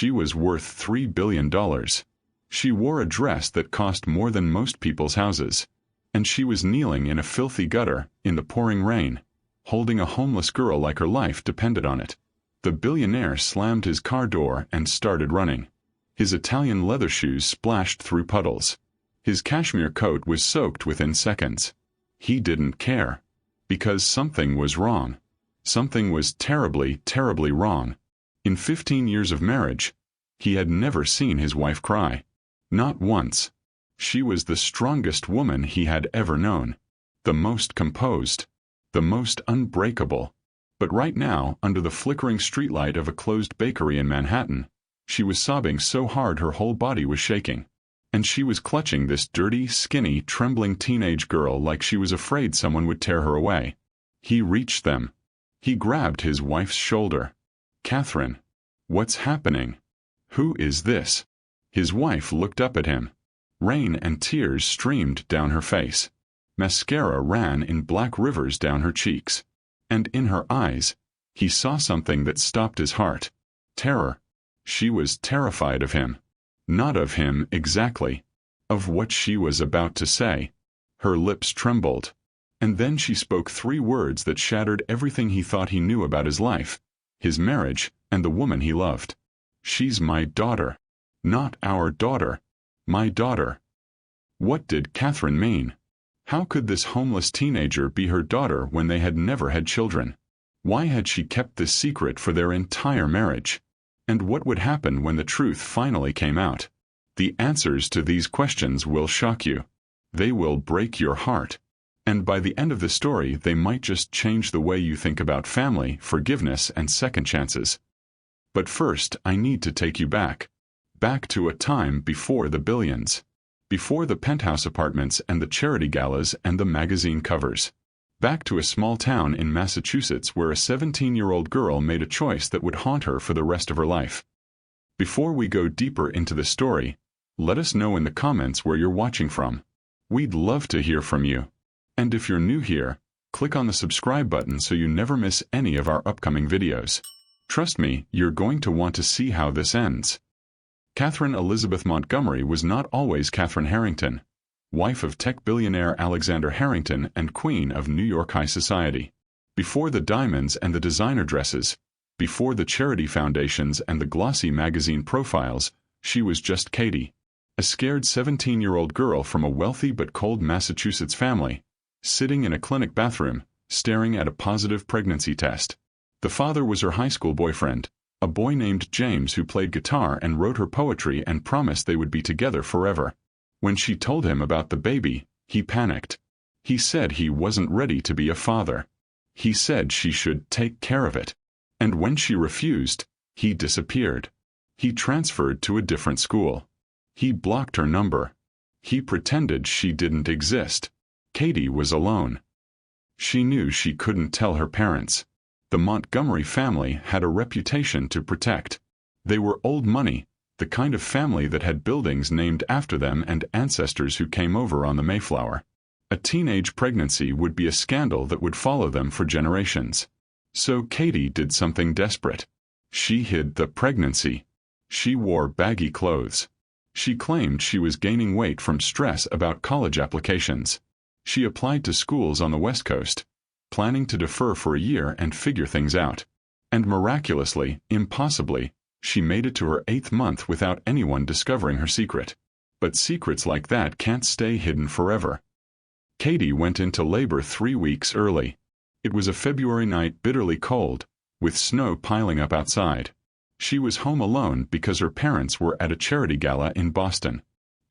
She was worth $3 billion. She wore a dress that cost more than most people's houses. And she was kneeling in a filthy gutter, in the pouring rain, holding a homeless girl like her life depended on it. The billionaire slammed his car door and started running. His Italian leather shoes splashed through puddles. His cashmere coat was soaked within seconds. He didn't care. Because something was wrong. Something was terribly, terribly wrong. In 15 years of marriage, he had never seen his wife cry. Not once. She was the strongest woman he had ever known. The most composed. The most unbreakable. But right now, under the flickering streetlight of a closed bakery in Manhattan, she was sobbing so hard her whole body was shaking. And she was clutching this dirty, skinny, trembling teenage girl like she was afraid someone would tear her away. He reached them. He grabbed his wife's shoulder. "Catherine, what's happening? Who is this?" His wife looked up at him. Rain and tears streamed down her face. Mascara ran in black rivers down her cheeks. And in her eyes, he saw something that stopped his heart. Terror. She was terrified of him. Not of him exactly. Of what she was about to say. Her lips trembled. And then she spoke 3 words that shattered everything he thought he knew about his life, his marriage, and the woman he loved. "She's my daughter. Not our daughter. My daughter." What did Catherine mean? How could this homeless teenager be her daughter when they had never had children? Why had she kept this secret for their entire marriage? And what would happen when the truth finally came out? The answers to these questions will shock you. They will break your heart. And by the end of the story, they might just change the way you think about family, forgiveness, and second chances. But first, I need to take you back. Back to a time before the billions. Before the penthouse apartments and the charity galas and the magazine covers. Back to a small town in Massachusetts where a 17-year-old girl made a choice that would haunt her for the rest of her life. Before we go deeper into the story, let us know in the comments where you're watching from. We'd love to hear from you. And if you're new here, click on the subscribe button so you never miss any of our upcoming videos. Trust me, you're going to want to see how this ends. Catherine Elizabeth Montgomery was not always Catherine Harrington, wife of tech billionaire Alexander Harrington and queen of New York high society. Before the diamonds and the designer dresses, before the charity foundations and the glossy magazine profiles, she was just Katie, a scared 17-year-old girl from a wealthy but cold Massachusetts family, sitting in a clinic bathroom, staring at a positive pregnancy test. The father was her high school boyfriend, a boy named James who played guitar and wrote her poetry and promised they would be together forever. When she told him about the baby, he panicked. He said he wasn't ready to be a father. He said she should take care of it. And when she refused, he disappeared. He transferred to a different school. He blocked her number. He pretended she didn't exist. Katie was alone. She knew she couldn't tell her parents. The Montgomery family had a reputation to protect. They were old money, the kind of family that had buildings named after them and ancestors who came over on the Mayflower. A teenage pregnancy would be a scandal that would follow them for generations. So Katie did something desperate. She hid the pregnancy. She wore baggy clothes. She claimed she was gaining weight from stress about college applications. She applied to schools on the West Coast, planning to defer for a year and figure things out. And miraculously, impossibly, she made it to her 8th month without anyone discovering her secret. But secrets like that can't stay hidden forever. Katie went into labor 3 weeks early. It was a February night, bitterly cold, with snow piling up outside. She was home alone because her parents were at a charity gala in Boston.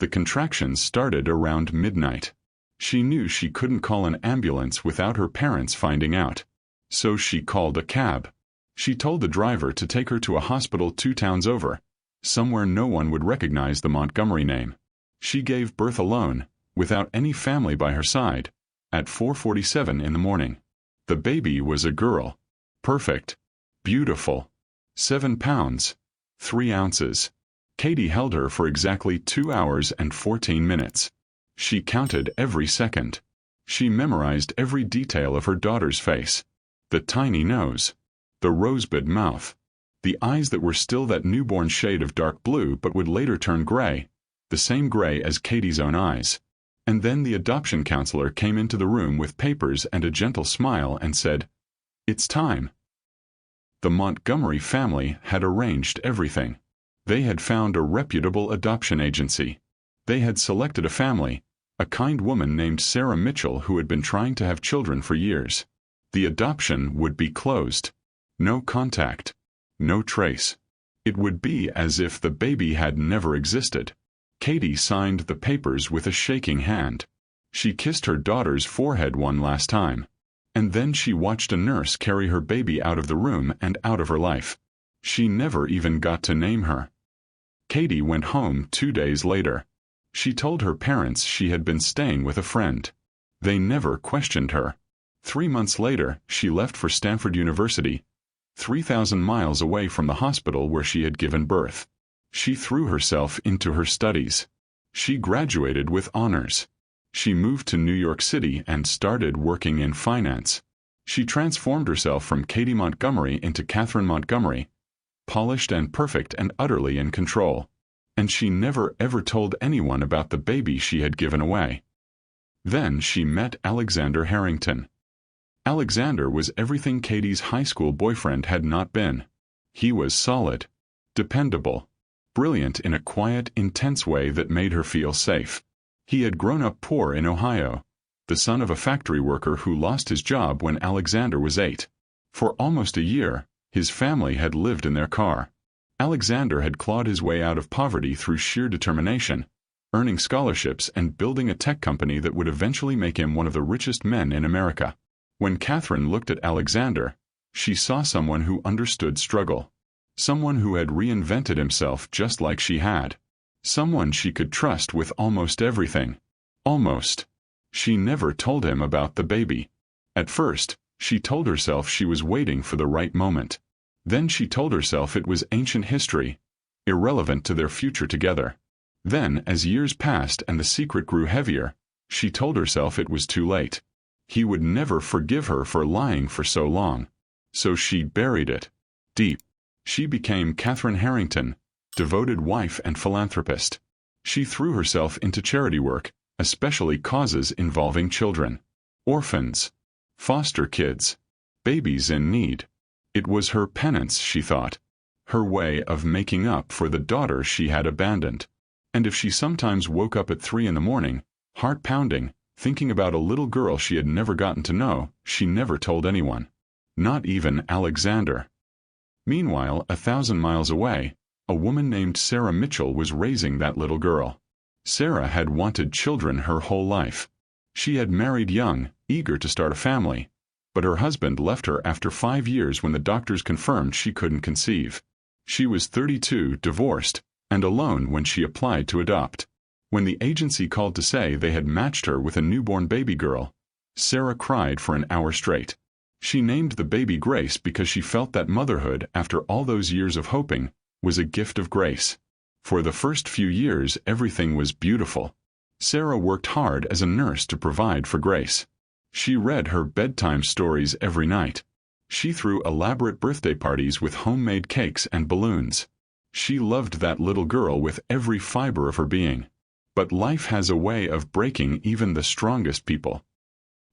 The contractions started around midnight. She knew she couldn't call an ambulance without her parents finding out. So she called a cab. She told the driver to take her to a hospital 2 towns over, somewhere no one would recognize the Montgomery name. She gave birth alone, without any family by her side, at 4:47 in the morning. The baby was a girl. Perfect. Beautiful. 7 pounds. 3 ounces. Katie held her for exactly 2 hours and 14 minutes. She counted every second. She memorized every detail of her daughter's face. The tiny nose. The rosebud mouth. The eyes that were still that newborn shade of dark blue but would later turn gray, the same gray as Katie's own eyes. And then the adoption counselor came into the room with papers and a gentle smile and said, "It's time." The Montgomery family had arranged everything. They had found a reputable adoption agency. They had selected a family, a kind woman named Sarah Mitchell who had been trying to have children for years. The adoption would be closed. No contact. No trace. It would be as if the baby had never existed. Katie signed the papers with a shaking hand. She kissed her daughter's forehead one last time. And then she watched a nurse carry her baby out of the room and out of her life. She never even got to name her. Katie went home 2 days later. She told her parents she had been staying with a friend. They never questioned her. 3 months later, she left for Stanford University, 3,000 miles away from the hospital where she had given birth. She threw herself into her studies. She graduated with honors. She moved to New York City and started working in finance. She transformed herself from Katie Montgomery into Catherine Montgomery, polished and perfect and utterly in control. And she never ever told anyone about the baby she had given away. Then she met Alexander Harrington. Alexander was everything Katie's high school boyfriend had not been. He was solid, dependable, brilliant in a quiet, intense way that made her feel safe. He had grown up poor in Ohio, the son of a factory worker who lost his job when Alexander was 8. For almost a year, his family had lived in their car. Alexander had clawed his way out of poverty through sheer determination, earning scholarships and building a tech company that would eventually make him one of the richest men in America. When Catherine looked at Alexander, she saw someone who understood struggle. Someone who had reinvented himself just like she had. Someone she could trust with almost everything. Almost. She never told him about the baby. At first, she told herself she was waiting for the right moment. Then she told herself it was ancient history, irrelevant to their future together. Then, as years passed and the secret grew heavier, she told herself it was too late. He would never forgive her for lying for so long. So she buried it. Deep. She became Catherine Harrington, devoted wife and philanthropist. She threw herself into charity work, especially causes involving children. Orphans. Foster kids. Babies in need. It was her penance, she thought. Her way of making up for the daughter she had abandoned. And if she sometimes woke up at 3 a.m, heart pounding, thinking about a little girl she had never gotten to know, she never told anyone. Not even Alexander. Meanwhile, 1,000 miles away, a woman named Sarah Mitchell was raising that little girl. Sarah had wanted children her whole life. She had married young, eager to start a family, but her husband left her after 5 years when the doctors confirmed she couldn't conceive. She was 32, divorced, and alone when she applied to adopt. When the agency called to say they had matched her with a newborn baby girl, Sarah cried for an hour straight. She named the baby Grace because she felt that motherhood, after all those years of hoping, was a gift of grace. For the first few years, everything was beautiful. Sarah worked hard as a nurse to provide for Grace. She read her bedtime stories every night. She threw elaborate birthday parties with homemade cakes and balloons. She loved that little girl with every fiber of her being. But life has a way of breaking even the strongest people.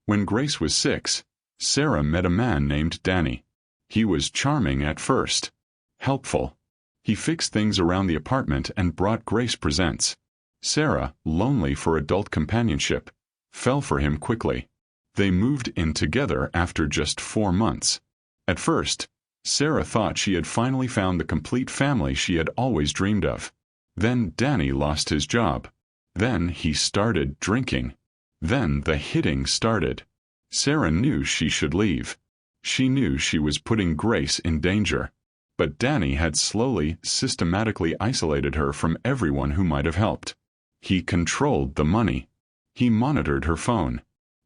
When Grace was 6, Sarah met a man named Danny. He was charming at first. Helpful. He fixed things around the apartment and brought Grace presents. Sarah, lonely for adult companionship, fell for him quickly. They moved in together after just 4 months. At first, Sarah thought she had finally found the complete family she had always dreamed of. Then Danny lost his job. Then he started drinking. Then the hitting started. Sarah knew she should leave. She knew she was putting Grace in danger. But Danny had slowly, systematically isolated her from everyone who might have helped. He controlled the money. He monitored her phone.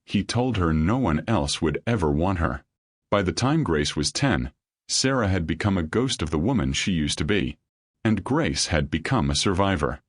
He told her no one else would ever want her. By the time Grace was 10, Sarah had become a ghost of the woman she used to be. And Grace had become a survivor.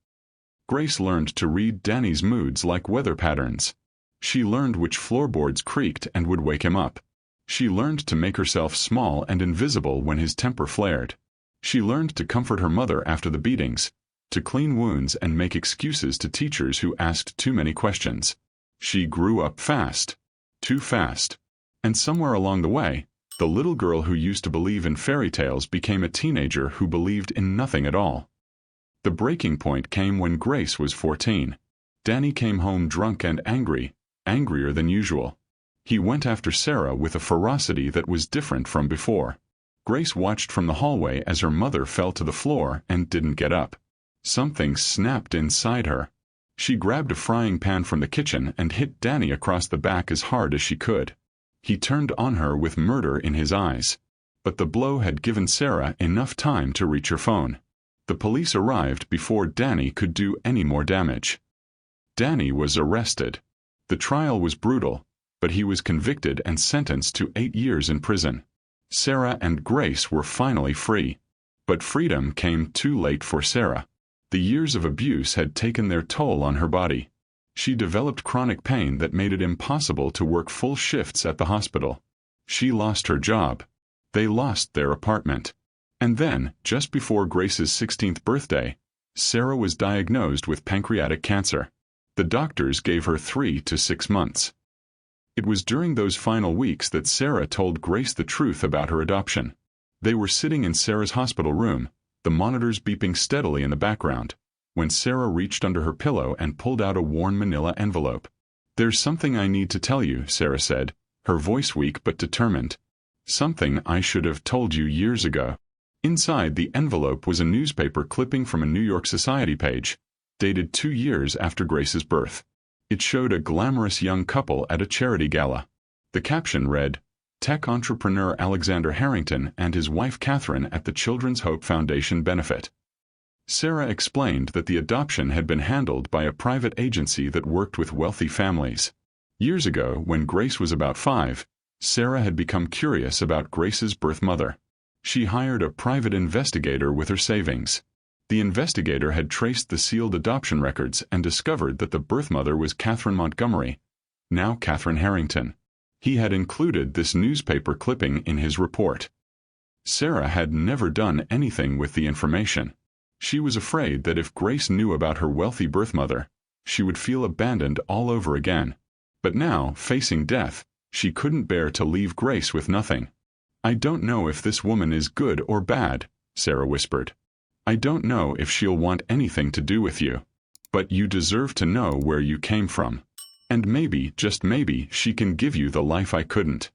Grace learned to read Danny's moods like weather patterns. She learned which floorboards creaked and would wake him up. She learned to make herself small and invisible when his temper flared. She learned to comfort her mother after the beatings, to clean wounds and make excuses to teachers who asked too many questions. She grew up fast. Too fast. And somewhere along the way, the little girl who used to believe in fairy tales became a teenager who believed in nothing at all. The breaking point came when Grace was 14. Danny came home drunk and angry, angrier than usual. He went after Sarah with a ferocity that was different from before. Grace watched from the hallway as her mother fell to the floor and didn't get up. Something snapped inside her. She grabbed a frying pan from the kitchen and hit Danny across the back as hard as she could. He turned on her with murder in his eyes. But the blow had given Sarah enough time to reach her phone. The police arrived before Danny could do any more damage. Danny was arrested. The trial was brutal, but he was convicted and sentenced to 8 years in prison. Sarah and Grace were finally free. But freedom came too late for Sarah. The years of abuse had taken their toll on her body. She developed chronic pain that made it impossible to work full shifts at the hospital. She lost her job. They lost their apartment. And then, just before Grace's 16th birthday, Sarah was diagnosed with pancreatic cancer. The doctors gave her 3 to 6 months. It was during those final weeks that Sarah told Grace the truth about her adoption. They were sitting in Sarah's hospital room, the monitors beeping steadily in the background, when Sarah reached under her pillow and pulled out a worn manila envelope. "There's something I need to tell you," Sarah said, her voice weak but determined. "Something I should have told you years ago." Inside the envelope was a newspaper clipping from a New York Society page, dated 2 years after Grace's birth. It showed a glamorous young couple at a charity gala. The caption read, "Tech entrepreneur Alexander Harrington and his wife Catherine at the Children's Hope Foundation benefit." Sarah explained that the adoption had been handled by a private agency that worked with wealthy families. Years ago, when Grace was about 5, Sarah had become curious about Grace's birth mother. She hired a private investigator with her savings. The investigator had traced the sealed adoption records and discovered that the birth mother was Catherine Montgomery, now Catherine Harrington. He had included this newspaper clipping in his report. Sarah had never done anything with the information. She was afraid that if Grace knew about her wealthy birth mother, she would feel abandoned all over again. But now, facing death, she couldn't bear to leave Grace with nothing. "I don't know if this woman is good or bad," Sarah whispered. "I don't know if she'll want anything to do with you. But you deserve to know where you came from. And maybe, just maybe, she can give you the life I couldn't."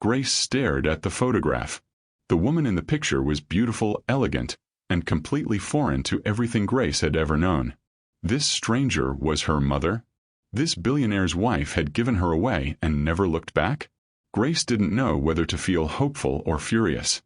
Grace stared at the photograph. The woman in the picture was beautiful, elegant, and completely foreign to everything Grace had ever known. This stranger was her mother? This billionaire's wife had given her away and never looked back? Grace didn't know whether to feel hopeful or furious.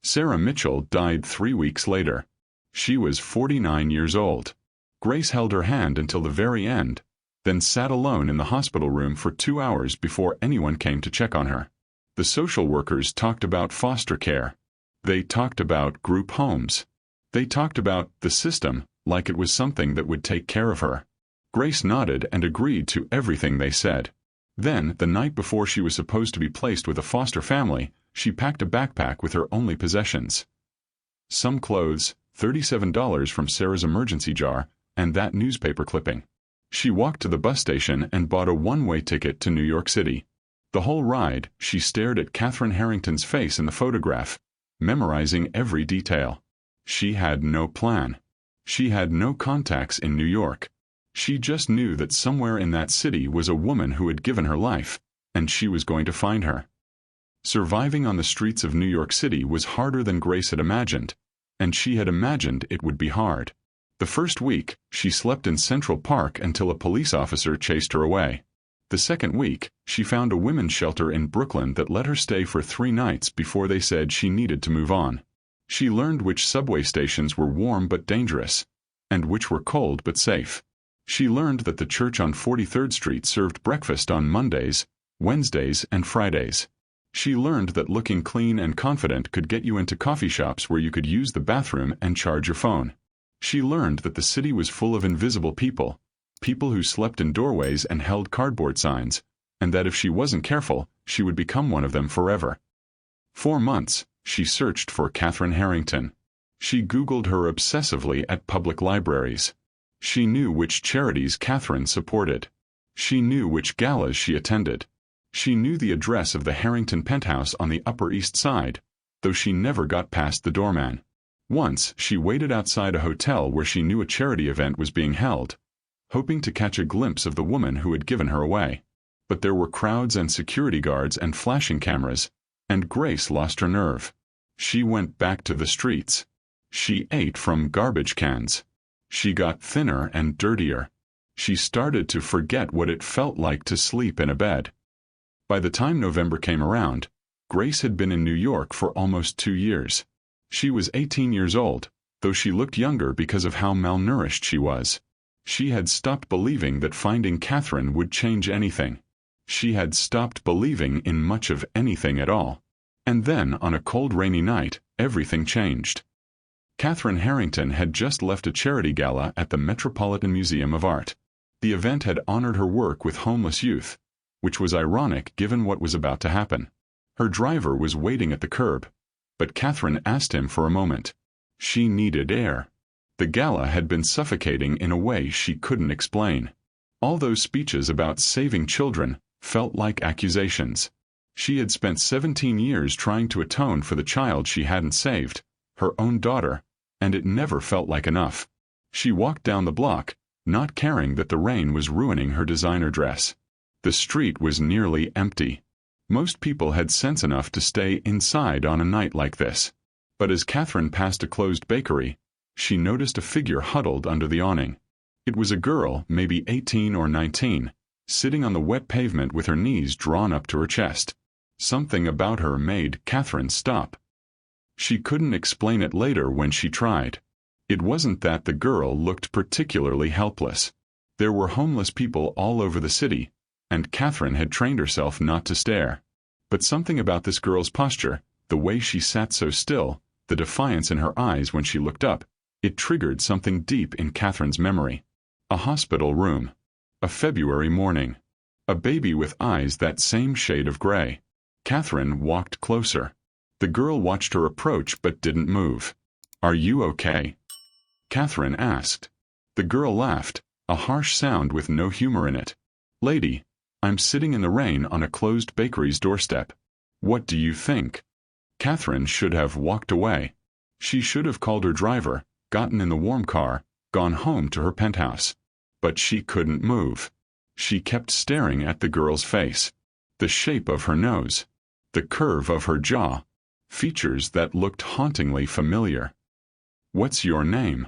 Sarah Mitchell died 3 weeks later. She was 49 years old. Grace held her hand until the very end, then sat alone in the hospital room for 2 hours before anyone came to check on her. The social workers talked about foster care. They talked about group homes. They talked about the system like it was something that would take care of her. Grace nodded and agreed to everything they said. Then, the night before she was supposed to be placed with a foster family, she packed a backpack with her only possessions. Some clothes, $37 from Sarah's emergency jar, and that newspaper clipping. She walked to the bus station and bought a one-way ticket to New York City. The whole ride, she stared at Catherine Harrington's face in the photograph, memorizing every detail. She had no plan. She had no contacts in New York. She just knew that somewhere in that city was a woman who had given her life, and she was going to find her. Surviving on the streets of New York City was harder than Grace had imagined, and she had imagined it would be hard. The first week, she slept in Central Park until a police officer chased her away. The second week, she found a women's shelter in Brooklyn that let her stay for 3 nights before they said she needed to move on. She learned which subway stations were warm but dangerous, and which were cold but safe. She learned that the church on 43rd Street served breakfast on Mondays, Wednesdays, and Fridays. She learned that looking clean and confident could get you into coffee shops where you could use the bathroom and charge your phone. She learned that the city was full of invisible people, people who slept in doorways and held cardboard signs, and that if she wasn't careful, she would become one of them forever. For months, she searched for Catherine Harrington. She Googled her obsessively at public libraries. She knew which charities Catherine supported. She knew which galas she attended. She knew the address of the Harrington penthouse on the Upper East Side, though she never got past the doorman. Once, she waited outside a hotel where she knew a charity event was being held, hoping to catch a glimpse of the woman who had given her away. But there were crowds and security guards and flashing cameras, and Grace lost her nerve. She went back to the streets. She ate from garbage cans. She got thinner and dirtier. She started to forget what it felt like to sleep in a bed. By the time November came around, Grace had been in New York for almost 2 years. She was 18 years old, though she looked younger because of how malnourished she was. She had stopped believing that finding Catherine would change anything. She had stopped believing in much of anything at all. And then, on a cold, rainy night, everything changed. Catherine Harrington had just left a charity gala at the Metropolitan Museum of Art. The event had honored her work with homeless youth, which was ironic given what was about to happen. Her driver was waiting at the curb, but Catherine asked him for a moment. She needed air. The gala had been suffocating in a way she couldn't explain. All those speeches about saving children felt like accusations. She had spent 17 years trying to atone for the child she hadn't saved, her own daughter, and it never felt like enough. She walked down the block, not caring that the rain was ruining her designer dress. The street was nearly empty. Most people had sense enough to stay inside on a night like this. But as Catherine passed a closed bakery, she noticed a figure huddled under the awning. It was a girl, maybe 18 or 19, sitting on the wet pavement with her knees drawn up to her chest. Something about her made Catherine stop. She couldn't explain it later when she tried. It wasn't that the girl looked particularly helpless. There were homeless people all over the city, and Catherine had trained herself not to stare. But something about this girl's posture, the way she sat so still, the defiance in her eyes when she looked up, it triggered something deep in Catherine's memory. A hospital room. A February morning. A baby with eyes that same shade of gray. Catherine walked closer. The girl watched her approach but didn't move. "Are you okay?" Catherine asked. The girl laughed, a harsh sound with no humor in it. "Lady, I'm sitting in the rain on a closed bakery's doorstep. What do you think?" Catherine should have walked away. She should have called her driver, gotten in the warm car, gone home to her penthouse. But she couldn't move. She kept staring at the girl's face. The shape of her nose. The curve of her jaw. Features that looked hauntingly familiar. "What's your name?"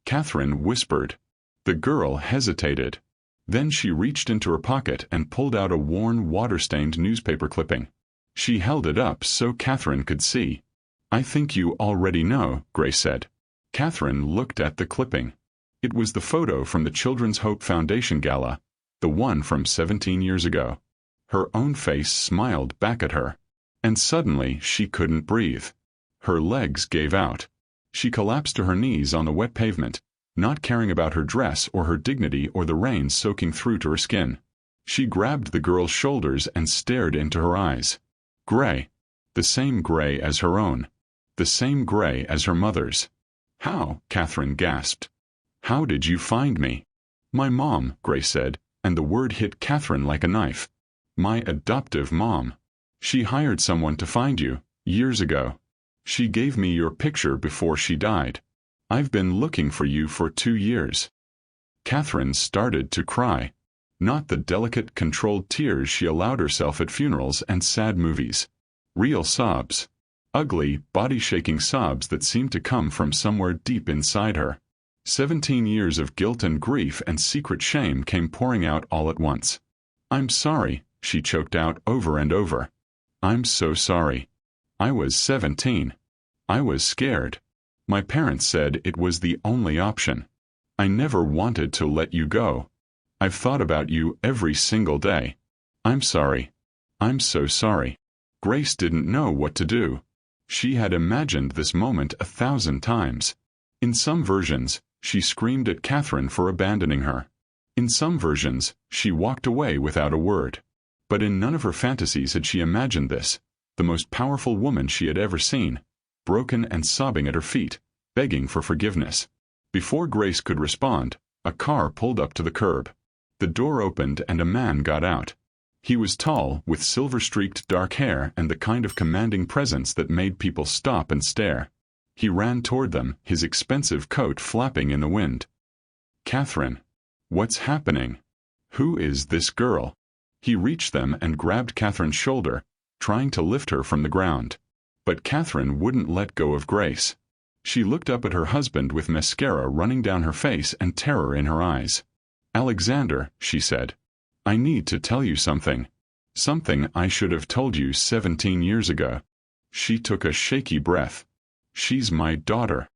Catherine whispered. The girl hesitated. Then she reached into her pocket and pulled out a worn, water-stained newspaper clipping. She held it up so Catherine could see. "I think you already know," Grace said. Catherine looked at the clipping. It was the photo from the Children's Hope Foundation Gala, the one from 17 years ago. Her own face smiled back at her. And suddenly she couldn't breathe. Her legs gave out. She collapsed to her knees on the wet pavement, not caring about her dress or her dignity or the rain soaking through to her skin. She grabbed the girl's shoulders and stared into her eyes. Gray. The same gray as her own. The same gray as her mother's. "How?" Catherine gasped. "How did you find me?" "My mom," Grace said, and the word hit Catherine like a knife. "My adoptive mom. She hired someone to find you, years ago. She gave me your picture before she died. I've been looking for you for 2 years." Catherine started to cry. Not the delicate, controlled tears she allowed herself at funerals and sad movies. Real sobs. Ugly, body-shaking sobs that seemed to come from somewhere deep inside her. 17 years of guilt and grief and secret shame came pouring out all at once. "I'm sorry," she choked out over and over. "I'm so sorry. I was 17. I was scared. My parents said it was the only option. I never wanted to let you go. I've thought about you every single day. I'm sorry. I'm so sorry." Grace didn't know what to do. She had imagined this moment 1,000 times. In some versions, she screamed at Catherine for abandoning her. In some versions, she walked away without a word. But in none of her fantasies had she imagined this, the most powerful woman she had ever seen, broken and sobbing at her feet, begging for forgiveness. Before Grace could respond, a car pulled up to the curb. The door opened and a man got out. He was tall, with silver-streaked dark hair and the kind of commanding presence that made people stop and stare. He ran toward them, his expensive coat flapping in the wind. "Catherine, what's happening? Who is this girl?" He reached them and grabbed Catherine's shoulder, trying to lift her from the ground. But Catherine wouldn't let go of Grace. She looked up at her husband with mascara running down her face and terror in her eyes. "Alexander," she said, "I need to tell you something. Something I should have told you 17 years ago." She took a shaky breath. "She's my daughter."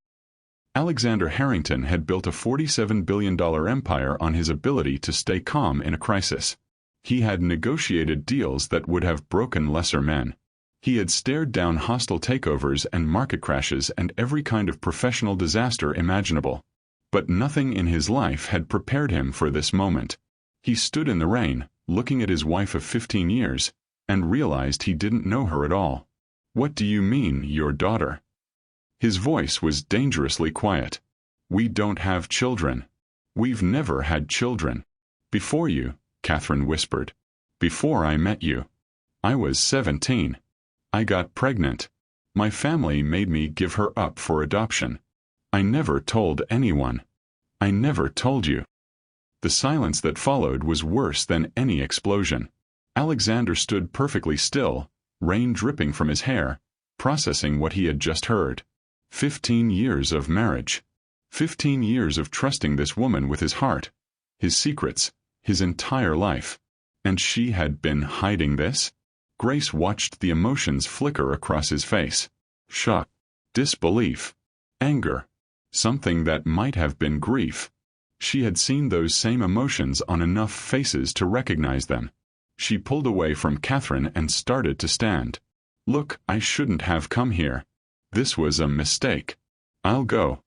Alexander Harrington had built a $47 billion empire on his ability to stay calm in a crisis. He had negotiated deals that would have broken lesser men. He had stared down hostile takeovers and market crashes and every kind of professional disaster imaginable. But nothing in his life had prepared him for this moment. He stood in the rain, looking at his wife of 15 years, and realized he didn't know her at all. "What do you mean, your daughter?" His voice was dangerously quiet. "We don't have children. We've never had children. Before you," Catherine whispered. "Before I met you. I was 17. I got pregnant. My family made me give her up for adoption. I never told anyone. I never told you." The silence that followed was worse than any explosion. Alexander stood perfectly still, rain dripping from his hair, processing what he had just heard. 15 years of marriage. 15 years of trusting this woman with his heart, his secrets, his entire life. And she had been hiding this? Grace watched the emotions flicker across his face. Shock, disbelief, anger, something that might have been grief. She had seen those same emotions on enough faces to recognize them. She pulled away from Catherine and started to stand. "Look, I shouldn't have come here. This was a mistake. I'll go."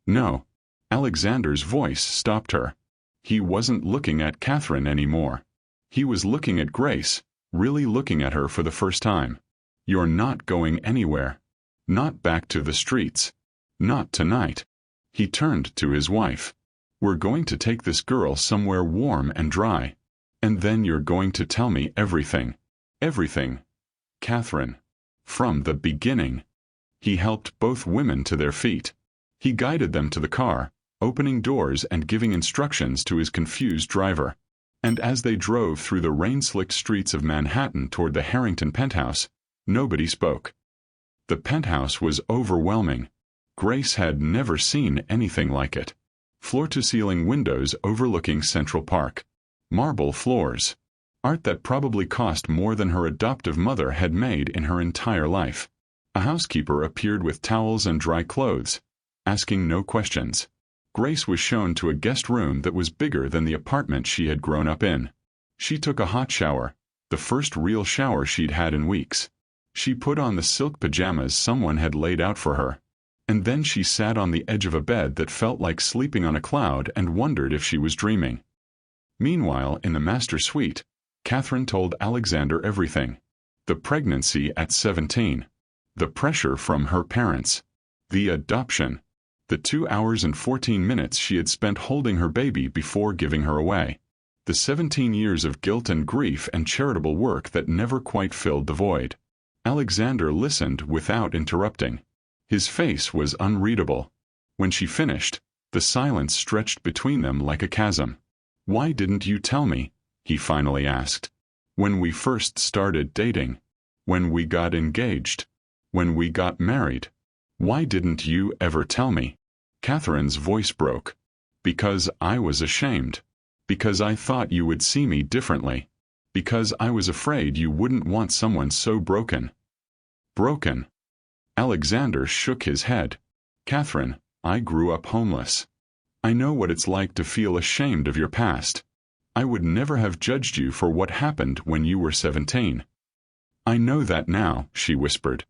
"No." Alexander's voice stopped her. He wasn't looking at Catherine anymore. He was looking at Grace, really looking at her for the first time. "You're not going anywhere. Not back to the streets. Not tonight." He turned to his wife. "We're going to take this girl somewhere warm and dry. And then you're going to tell me everything. Everything. Catherine. From the beginning." He helped both women to their feet. He guided them to the car, opening doors and giving instructions to his confused driver. And as they drove through the rain-slicked streets of Manhattan toward the Harrington penthouse, nobody spoke. The penthouse was overwhelming. Grace had never seen anything like it. Floor-to-ceiling windows overlooking Central Park. Marble floors. Art that probably cost more than her adoptive mother had made in her entire life. A housekeeper appeared with towels and dry clothes, asking no questions. Grace was shown to a guest room that was bigger than the apartment she had grown up in. She took a hot shower, the first real shower she'd had in weeks. She put on the silk pajamas someone had laid out for her. And then she sat on the edge of a bed that felt like sleeping on a cloud and wondered if she was dreaming. Meanwhile, in the master suite, Catherine told Alexander everything. The pregnancy at 17. The pressure from her parents. The adoption. The 2 hours and 14 minutes she had spent holding her baby before giving her away. The 17 years of guilt and grief and charitable work that never quite filled the void. Alexander listened without interrupting. His face was unreadable. When she finished, the silence stretched between them like a chasm. "Why didn't you tell me?" he finally asked. "When we first started dating. When we got engaged. When we got married. Why didn't you ever tell me?" Catherine's voice broke. "Because I was ashamed. Because I thought you would see me differently. Because I was afraid you wouldn't want someone so broken." Broken. Alexander shook his head. "Catherine, I grew up homeless. I know what it's like to feel ashamed of your past. I would never have judged you for what happened when you were 17. "I know that now," she whispered.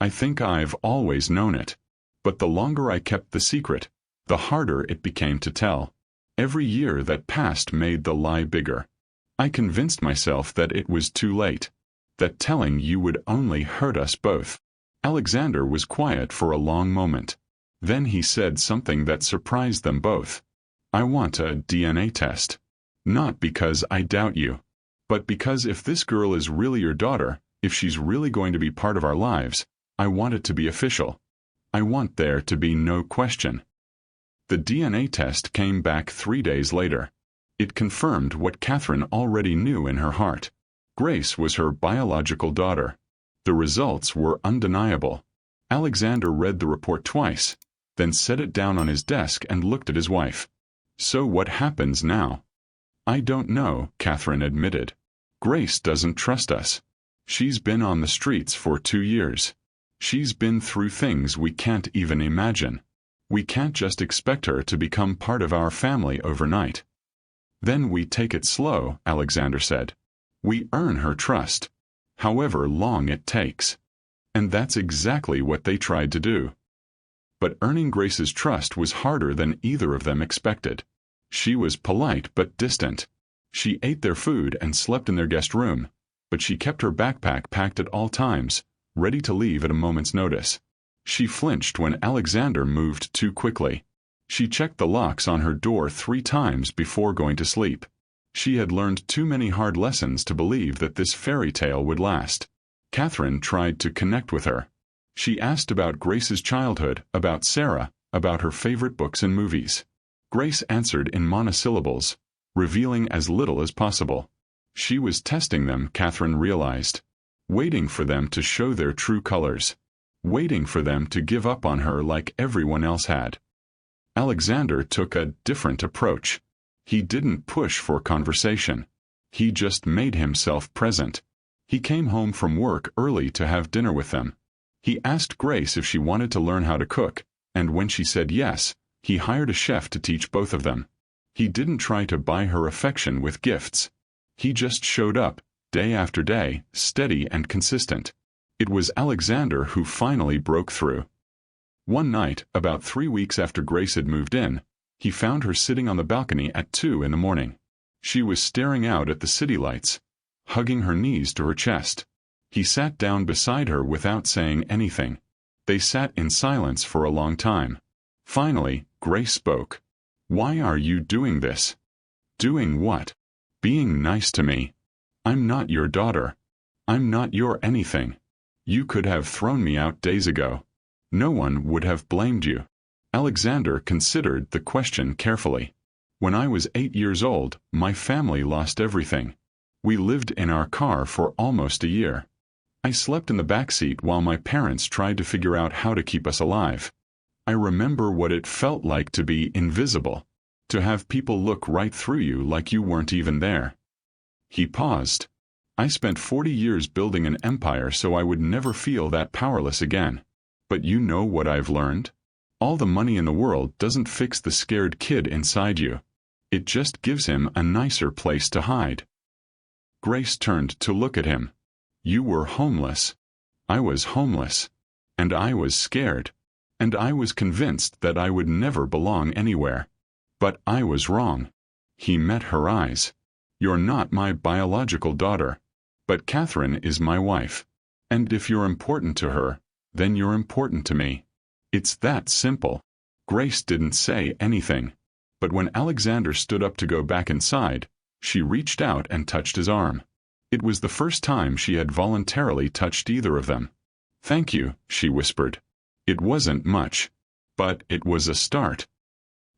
"I think I've always known it. But the longer I kept the secret, the harder it became to tell. Every year that passed made the lie bigger. I convinced myself that it was too late. That telling you would only hurt us both. Alexander was quiet for a long moment. Then he said something that surprised them both. I want a DNA test. Not because I doubt you, but because if this girl is really your daughter, if she's really going to be part of our lives, I want it to be official. I want there to be no question. The DNA test came back 3 days later. It confirmed what Catherine already knew in her heart. Grace was her biological daughter. The results were undeniable. Alexander read the report twice, then set it down on his desk and looked at his wife. So what happens now? I don't know, Catherine admitted. Grace doesn't trust us. She's been on the streets for 2 years. She's been through things we can't even imagine. We can't just expect her to become part of our family overnight. Then we take it slow, Alexander said. We earn her trust, however long it takes. And that's exactly what they tried to do. But earning Grace's trust was harder than either of them expected. She was polite but distant. She ate their food and slept in their guest room, but she kept her backpack packed at all times, ready to leave at a moment's notice. She flinched when Alexander moved too quickly. She checked the locks on her door 3 times before going to sleep. She had learned too many hard lessons to believe that this fairy tale would last. Catherine tried to connect with her. She asked about Grace's childhood, about Sarah, about her favorite books and movies. Grace answered in monosyllables, revealing as little as possible. She was testing them, Catherine realized. Waiting for them to show their true colors. Waiting for them to give up on her like everyone else had. Alexander took a different approach. He didn't push for conversation. He just made himself present. He came home from work early to have dinner with them. He asked Grace if she wanted to learn how to cook, and when she said yes, he hired a chef to teach both of them. He didn't try to buy her affection with gifts. He just showed up, day after day, steady and consistent. It was Alexander who finally broke through. One night, about 3 weeks after Grace had moved in, he found her sitting on the balcony at 2 in the morning. She was staring out at the city lights, hugging her knees to her chest. He sat down beside her without saying anything. They sat in silence for a long time. Finally, Grace spoke. Why are you doing this? Doing what? Being nice to me. I'm not your daughter. I'm not your anything. You could have thrown me out days ago. No one would have blamed you. Alexander considered the question carefully. When I was 8 years old, my family lost everything. We lived in our car for almost a year. I slept in the back seat while my parents tried to figure out how to keep us alive. I remember what it felt like to be invisible, to have people look right through you like you weren't even there. He paused. I spent 40 years building an empire so I would never feel that powerless again. But you know what I've learned? All the money in the world doesn't fix the scared kid inside you. It just gives him a nicer place to hide. Grace turned to look at him. You were homeless. I was homeless. And I was scared. And I was convinced that I would never belong anywhere. But I was wrong. He met her eyes. You're not my biological daughter. But Catherine is my wife. And if you're important to her, then you're important to me. It's that simple. Grace didn't say anything. But when Alexander stood up to go back inside, she reached out and touched his arm. It was the first time she had voluntarily touched either of them. Thank you, she whispered. It wasn't much. But it was a start.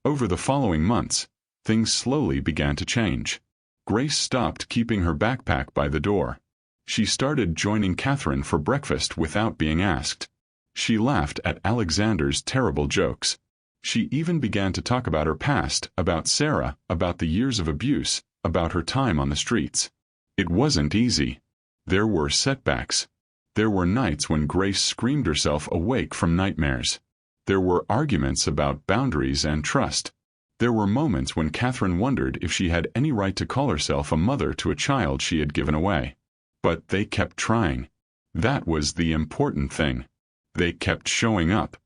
Over the following months, things slowly began to change. Grace stopped keeping her backpack by the door. She started joining Catherine for breakfast without being asked. She laughed at Alexander's terrible jokes. She even began to talk about her past, about Sarah, about the years of abuse, about her time on the streets. It wasn't easy. There were setbacks. There were nights when Grace screamed herself awake from nightmares. There were arguments about boundaries and trust. There were moments when Catherine wondered if she had any right to call herself a mother to a child she had given away. But they kept trying. That was the important thing. They kept showing up.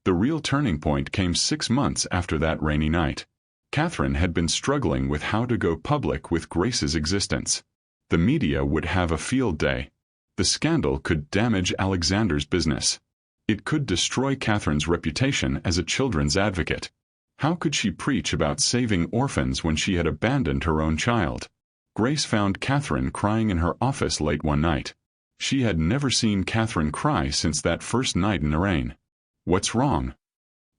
The real turning point came 6 months after that rainy night. Catherine had been struggling with how to go public with Grace's existence. The media would have a field day. The scandal could damage Alexander's business. It could destroy Catherine's reputation as a children's advocate. How could she preach about saving orphans when she had abandoned her own child? Grace found Catherine crying in her office late one night. She had never seen Catherine cry since that first night in the rain. "What's wrong?"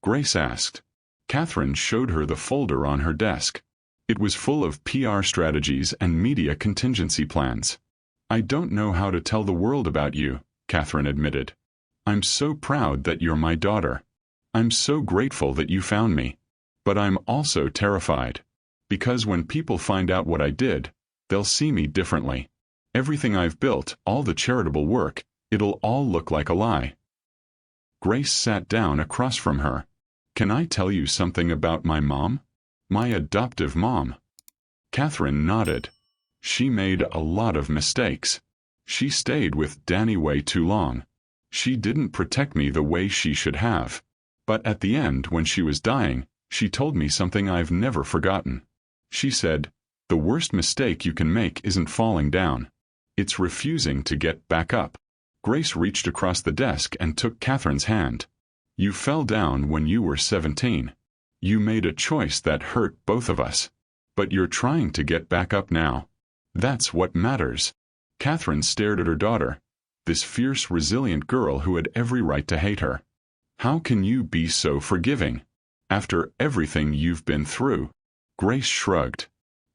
Grace asked. Catherine showed her the folder on her desk. It was full of PR strategies and media contingency plans. "I don't know how to tell the world about you," Catherine admitted. "I'm so proud that you're my daughter. I'm so grateful that you found me. But I'm also terrified. Because when people find out what I did, they'll see me differently. Everything I've built, all the charitable work, it'll all look like a lie." Grace sat down across from her. "Can I tell you something about my mom? My adoptive mom?" Catherine nodded. "She made a lot of mistakes. She stayed with Danny way too long. She didn't protect me the way she should have. But at the end, when she was dying, she told me something I've never forgotten. She said, 'The worst mistake you can make isn't falling down. It's refusing to get back up.'" Grace reached across the desk and took Catherine's hand. "You fell down when you were 17. You made a choice that hurt both of us. But you're trying to get back up now. That's what matters." Catherine stared at her daughter, this fierce, resilient girl who had every right to hate her. "How can you be so forgiving? After everything you've been through?" Grace shrugged.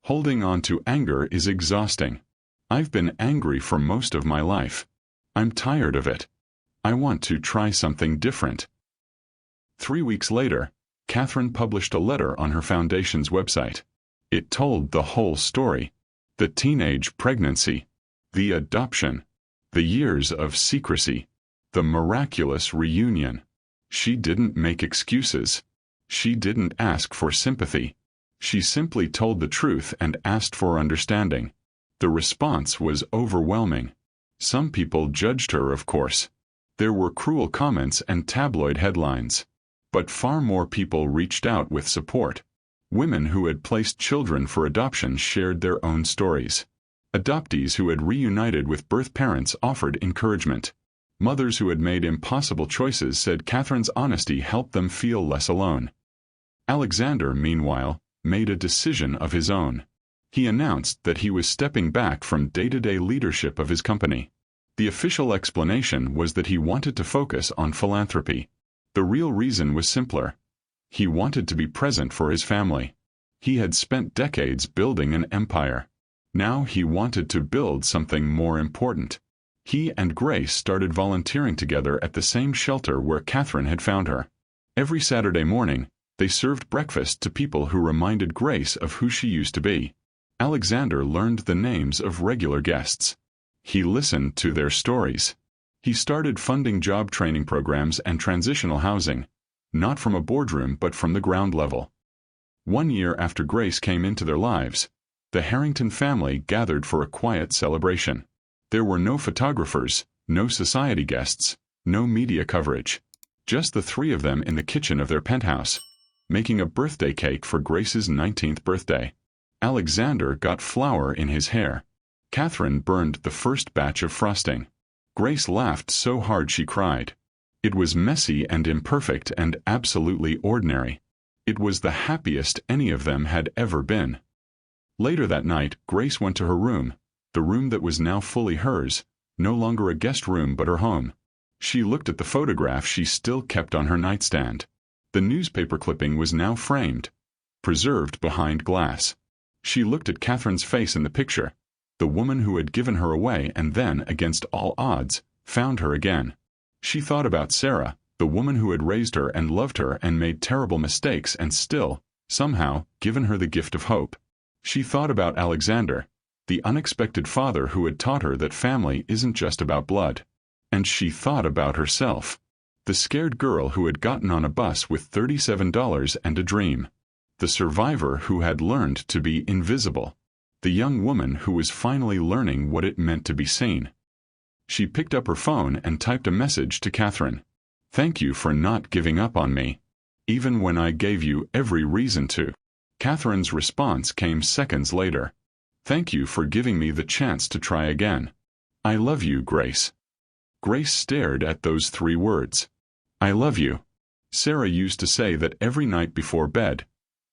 "Holding on to anger is exhausting. I've been angry for most of my life. I'm tired of it. I want to try something different." 3 weeks later, Catherine published a letter on her foundation's website. It told the whole story. The teenage pregnancy, the adoption, the years of secrecy, the miraculous reunion. She didn't make excuses. She didn't ask for sympathy. She simply told the truth and asked for understanding. The response was overwhelming. Some people judged her, of course. There were cruel comments and tabloid headlines. But far more people reached out with support. Women who had placed children for adoption shared their own stories. Adoptees who had reunited with birth parents offered encouragement. Mothers who had made impossible choices said Catherine's honesty helped them feel less alone. Alexander, meanwhile, made a decision of his own. He announced that he was stepping back from day-to-day leadership of his company. The official explanation was that he wanted to focus on philanthropy. The real reason was simpler. He wanted to be present for his family. He had spent decades building an empire. Now he wanted to build something more important. He and Grace started volunteering together at the same shelter where Catherine had found her. Every Saturday morning, they served breakfast to people who reminded Grace of who she used to be. Alexander learned the names of regular guests. He listened to their stories. He started funding job training programs and transitional housing, not from a boardroom but from the ground level. 1 year after Grace came into their lives, the Harrington family gathered for a quiet celebration. There were no photographers, no society guests, no media coverage. Just the three of them in the kitchen of their penthouse, making a birthday cake for Grace's 19th birthday. Alexander got flour in his hair. Catherine burned the first batch of frosting. Grace laughed so hard she cried. It was messy and imperfect and absolutely ordinary. It was the happiest any of them had ever been. Later that night, Grace went to her room, the room that was now fully hers, no longer a guest room but her home. She looked at the photograph she still kept on her nightstand. The newspaper clipping was now framed, preserved behind glass. She looked at Catherine's face in the picture, the woman who had given her away and then, against all odds, found her again. She thought about Sarah, the woman who had raised her and loved her and made terrible mistakes and still, somehow, given her the gift of hope. She thought about Alexander, the unexpected father who had taught her that family isn't just about blood. And she thought about herself, the scared girl who had gotten on a bus with $37 and a dream. The survivor who had learned to be invisible. The young woman who was finally learning what it meant to be seen. She picked up her phone and typed a message to Catherine. "Thank you for not giving up on me, even when I gave you every reason to." Catherine's response came seconds later. "Thank you for giving me the chance to try again. I love you, Grace. Grace stared at those 3 words. I love you. Sarah used to say that every night before bed,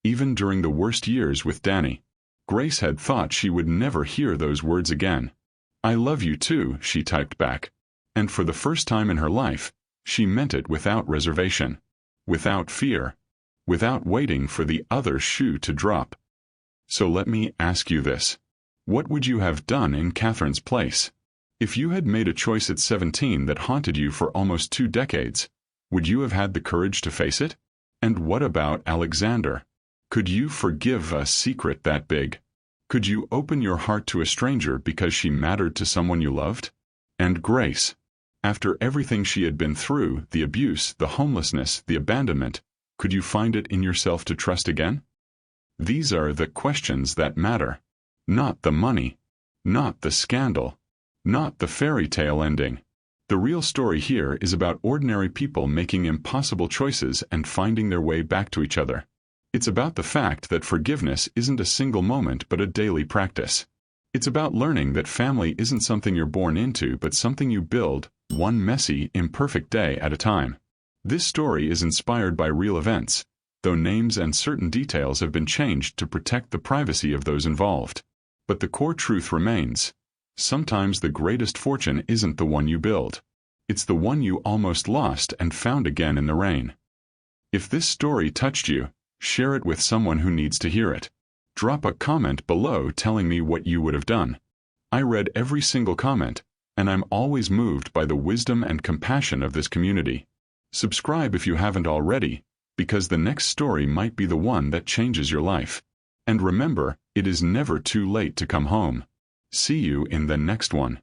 even during the worst years with Danny. Grace had thought she would never hear those words again. I love you too, she typed back. And for the first time in her life, she meant it without reservation, without fear, without waiting for the other shoe to drop. So let me ask you this. What would you have done in Catherine's place? If you had made a choice at 17 that haunted you for almost 2 decades, would you have had the courage to face it? And what about Alexander? Could you forgive a secret that big? Could you open your heart to a stranger because she mattered to someone you loved? And Grace, after everything she had been through, the abuse, the homelessness, the abandonment, could you find it in yourself to trust again? These are the questions that matter. Not the money. Not the scandal. Not the fairy tale ending. The real story here is about ordinary people making impossible choices and finding their way back to each other. It's about the fact that forgiveness isn't a single moment but a daily practice. It's about learning that family isn't something you're born into but something you build, one messy, imperfect day at a time. This story is inspired by real events, though names and certain details have been changed to protect the privacy of those involved. But the core truth remains. Sometimes the greatest fortune isn't the one you build. It's the one you almost lost and found again in the rain. If this story touched you, share it with someone who needs to hear it. Drop a comment below telling me what you would have done. I read every single comment, and I'm always moved by the wisdom and compassion of this community. Subscribe if you haven't already, because the next story might be the one that changes your life. And remember, it is never too late to come home. See you in the next one.